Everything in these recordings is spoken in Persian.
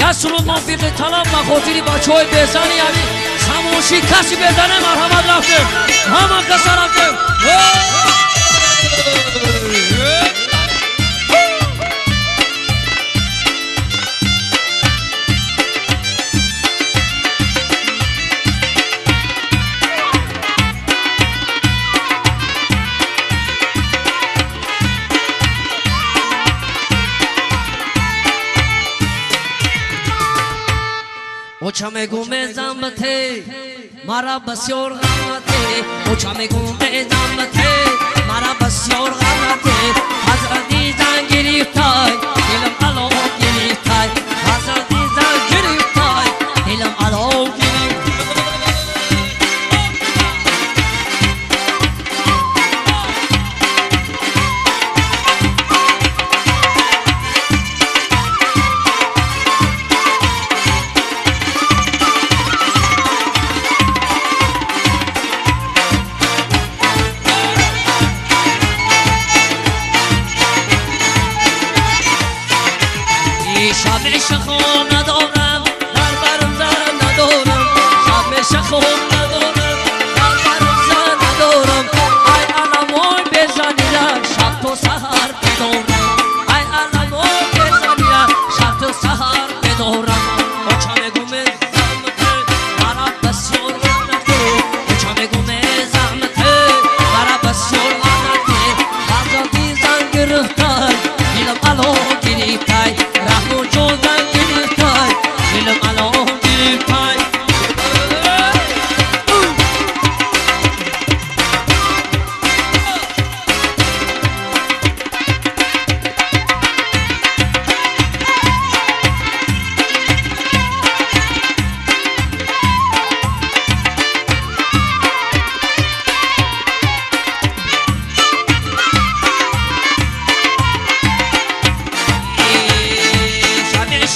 یسرو موفق طلب و خاطری بچه های بزنی یعنی خاموشی کسی بزنه مرحمت رفته همه کسا رفته اوچامه گومه زمته مرا بسیار غمته اوچامه گومه زمته مرا بسیار غمته حضرتی زن گریفتای دلم علو گریفتای حضرتی زن گریفتای دلم علو شخون ندارم در برم زن ندارم شب شخون ندارم در برم زن ندارم ای علمای بزنیدم شب تو سهر بدارم ای علمای بزنیدم شب تو سهر بدارم اوچامه گومه زمته مرا بسیار غمته اوچامه گومه زمته مرا بسیار غمته حضرتی زن گرفتای دلم علو گریفتای رحم و جون دلم علو گریفتای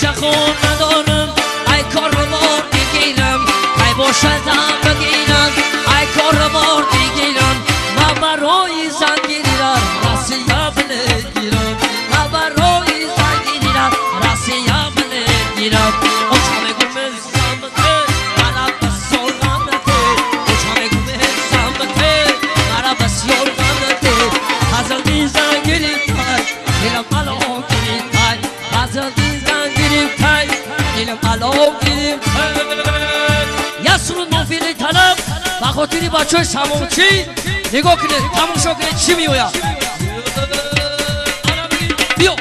شخون ندارم ای کار بار بگیرم ای باشدم بگیرم ای کار بار بگیرم ما برای زن گیرم راسیا بلگیرم ما برای زن گیرم راسیا بلگیرم اوچامه گومه زمته مرا بسیار غمته اوچامه گومه زمته مرا بسیار غمته حضرتی زن گریفتای دلم علو گریفتای حضرتی زن گریفتای دلم علو گریفتای یسرو موفق طلب و خاطری بچه های سمومچی نگاه کنید تماشا کنید چی میوید بیا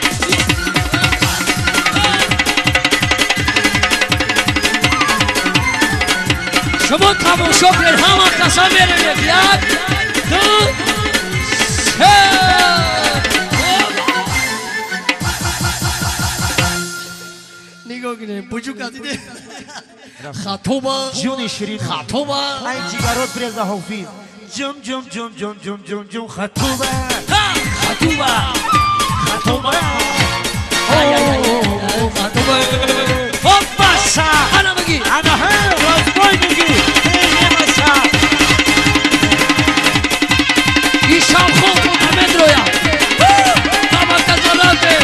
شما تماشا کنید همه کسا میرید یک دو سه نگاه کنید بجو کدیده خطوبه جون شیرین خطوبه ای جیگرات بریزه حافظ جم جم جم جم جم جم جم خطوبه خطوبه خطوبه خطوبه خب بسا انا بگی انا ها رازبای بگی ایشان خوب محمد رویا بابا کسالاته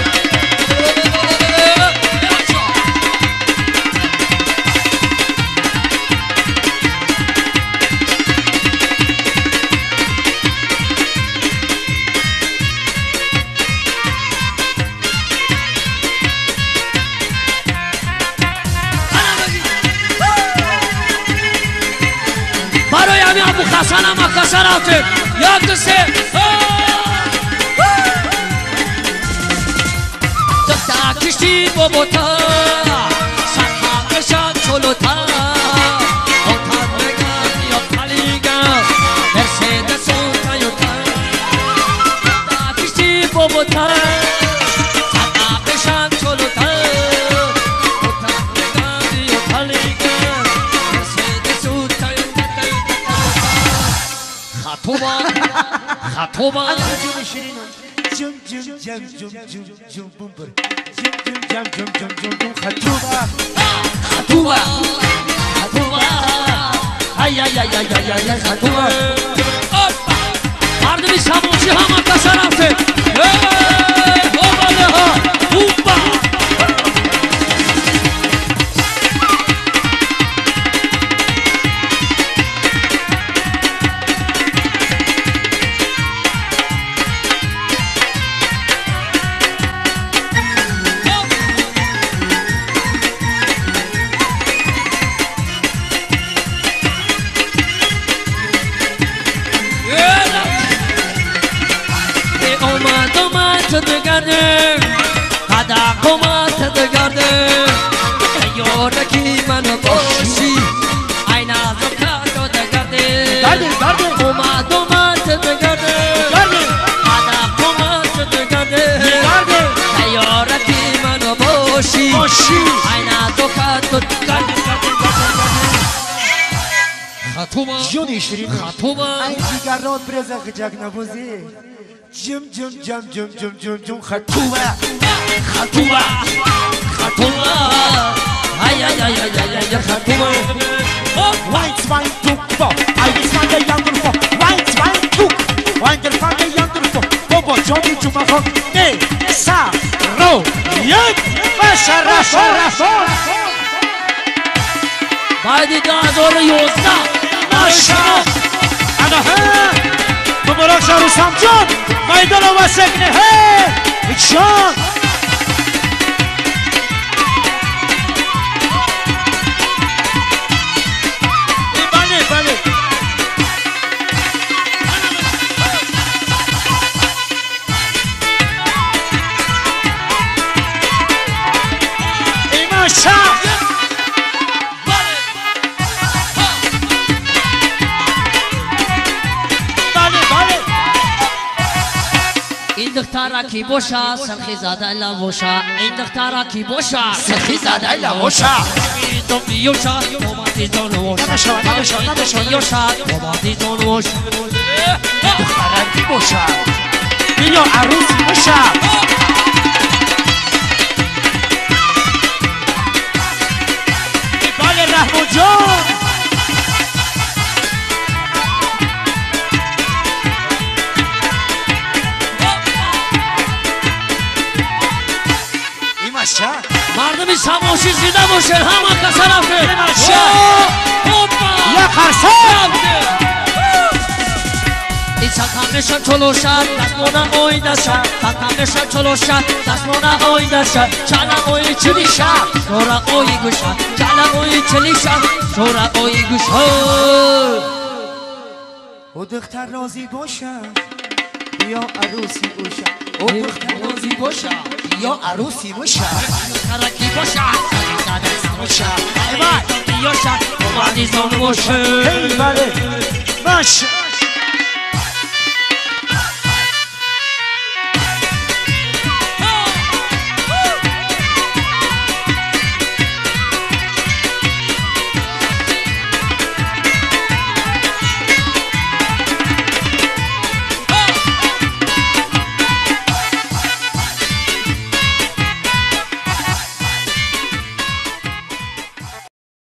برای همین ابو خسن هم کسا رفته یک سه دکتا کشتی بابا تا سرها کشان چلو تا اوتان بگم یا پلیگم مرسیدس و تایوتا دکتا کشتی بابا تا سرها کشان چلو تا اوتان بگم یا پلیگم مرسیدس و تایوتا خطوبه خطوبه جون شیرین جم جم جم جم جم جم بومبر جم جم جم جم جم جم جم خطوبه خطوبه خطوبه ای ای ای ای ای ای خطوبه مردمی سموچی همه کسا رفته اوباله ها اوبا سماشی اینا دو خطوبه جونی شیرین خطوبه این جیگرات برزا خجاک نبوزی جم جم جم جم جم جم جم خطوبه خطوبه خطوبه ای ای ای ای ای خطوبه White wine took for I will find a younger for White wine took Wine will find a younger for Bobo Johnny Jumafon Ne Sa Ro Yek Basha Rasha Rasha بعدی 2011 ماشا انا ها مبارک شهر سمجان میدان و سکنه ها جان بله بله ای ماشا این دخترا کی بوشا سرخی زاده لوشا این دخترا کی بوشا سخی زده لوشا تو میوشا اومدی دونوشا نبشا میوشا اومدی دونوش دخترکی باشا بیا عروسی باشا بله رحمو جان مردمی سماشی زیده باشه همه کسا رفته یا خرسان این سکمشن چلوشد دستمونه اویده شد سکمشن چلوشد دستمونه اویده شد چالا اوی چلی شد شورا اوی گوشد چالا اوی چلی شد شورا اوی گوشد او دختر راضی باشه یا عروسی باشه او دختر راضی باشه یا عروسی باشه دخترکی باشه باشه ایوای بیاشه اومدی زن باشه هی بله باشه